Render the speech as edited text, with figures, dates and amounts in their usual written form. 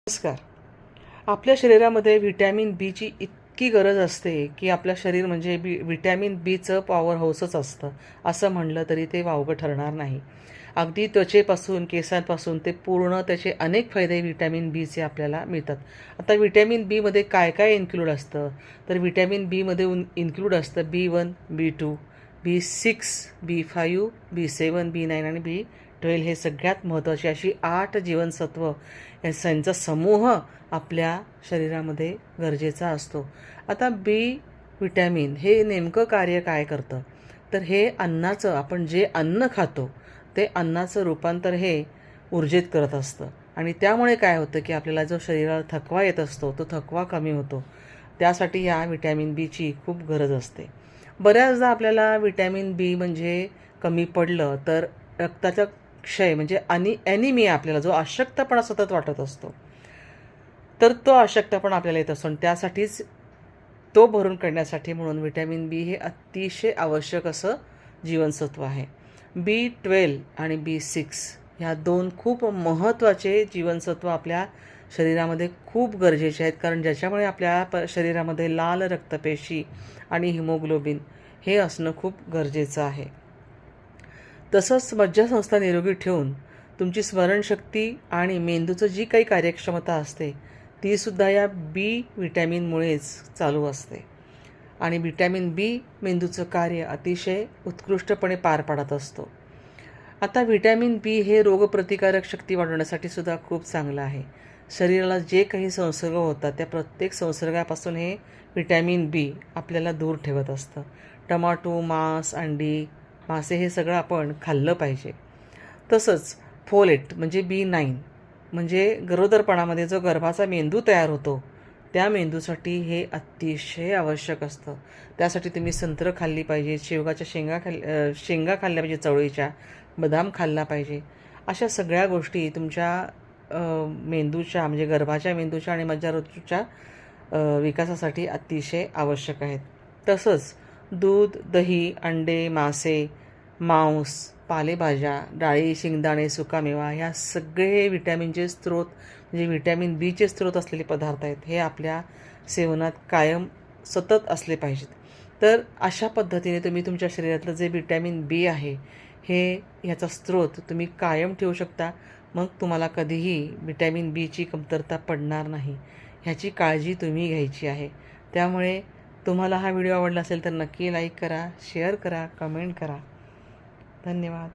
नमस्कार. आपल्या शरीरामध्ये व्हिटॅमिन बीची इतकी गरज असते की आपलं शरीर म्हणजे व्हिटॅमिन बीचं पॉवर हाऊसच असतं असं म्हणलं तरी ते वावगं ठरणार नाही. अगदी त्वचेपासून केसांपासून ते पूर्ण त्याचे अनेक फायदे व्हिटॅमिन बीचे आपल्याला मिळतात. आता व्हिटॅमिन बीमध्ये काय काय इन्क्लूड असतं, तर व्हिटॅमिन बीमध्ये इन्क्लूड असतं B1, B2, B6, B5, B7, B9 आणि B12. हे सगळ्यात महत्त्वाची अशी 8 जीवनसत्व यांचा समूह आपल्या शरीरामध्ये गरजेचा असतो. आता बी विटॅमिन हे नेमकं कार्य काय करतं, तर हे अन्नाचं, आपण जे अन्न खातो ते अन्नाचं रूपांतर हे ऊर्जेत करत असतं आणि त्यामुळे काय होतं की आपल्याला जो शरीराला थकवा येत असतो तो थकवा कमी होतो. त्यासाठी या विटॅमिन बीची खूप गरज असते. बऱ्याचदा आपल्याला विटॅमिन बी म्हणजे कमी पडलं तर रक्ताचा क्षय म्हणजे ॲनिमिया, आपल्याला जो अशक्तपणा सतत वाटत असतो तर तो अशक्तपणा आपल्याला येत असतो आणि त्यासाठीच तो भरून काढण्यासाठी म्हणून व्हिटॅमिन बी हे अतिशय आवश्यक असं जीवनसत्व आहे. B12 आणि B6 ह्या दोन खूप महत्त्वाचे जीवनसत्व आपल्या शरीरामध्ये खूप गरजेचे आहेत, कारण ज्याच्यामुळे आपल्या शरीरामध्ये लाल रक्तपेशी आणि हिमोग्लोबिन हे असणं खूप गरजेचं आहे. तसंच मज्जासंस्था निरोगी ठेवून तुमची स्मरणशक्ती आणि मेंदूचं जी काही कार्यक्षमता असते तीसुद्धा या बी विटॅमिनमुळेच चालू असते आणि व्हिटॅमिन बी मेंदूचं कार्य अतिशय उत्कृष्टपणे पार पाडत असतो. आता व्हिटॅमिन बी हे रोगप्रतिकारक शक्ती वाढवण्यासाठी सुद्धा खूप चांगलं आहे. शरीराला जे काही संसर्ग होतात त्या प्रत्येक संसर्गापासून हे व्हिटॅमिन बी आपल्याला दूर ठेवत असतं. टमाटो, मांस, अंडी, मासे हे सगळं आपण खाल्लं पाहिजे. तसंच फोलेट म्हणजे B9 म्हणजे गरोदरपणामध्ये जो गर्भाचा मेंदू तयार होतो त्या मेंदूसाठी हे अतिशय आवश्यक असतं. त्यासाठी तुम्ही संत्रं खाल्ली पाहिजे, शेवगाच्या शेंगा खाल्ल्या पाहिजे, चवळीच्या बदाम खाल्ला पाहिजे. अशा सगळ्या गोष्टी तुमच्या मेंदूच्या म्हणजे गर्भाच्या मेंदूच्या आणि मज्जातंतूच्या विकासासाठी अतिशय आवश्यक आहेत. तसंच दूध, दही, अंडे, मासे, मांस, पालेभाज्या, डाळी, शेंगदाणे, सुकामेवा ह्या सगळे व्हिटॅमिनचे स्रोत म्हणजे व्हिटॅमिन बीचे स्रोत असलेले पदार्थ आहेत. हे आपल्या सेवनात कायम सतत असले पाहिजेत. तर अशा पद्धतीने तुम्ही तुमच्या शरीरातलं जे व्हिटॅमिन बी आहे हे ह्याचा स्रोत तुम्ही कायम ठेवू शकता. मग तुम्हाला कधीही व्हिटॅमिन बीची कमतरता पडणार नाही. ह्याची काळजी तुम्ही घ्यायची आहे. त्यामुळे तुम्हाला हा व्हिडिओ आवडला असेल तर नक्की लाईक करा, शेअर करा, कमेंट करा. धन्यवाद.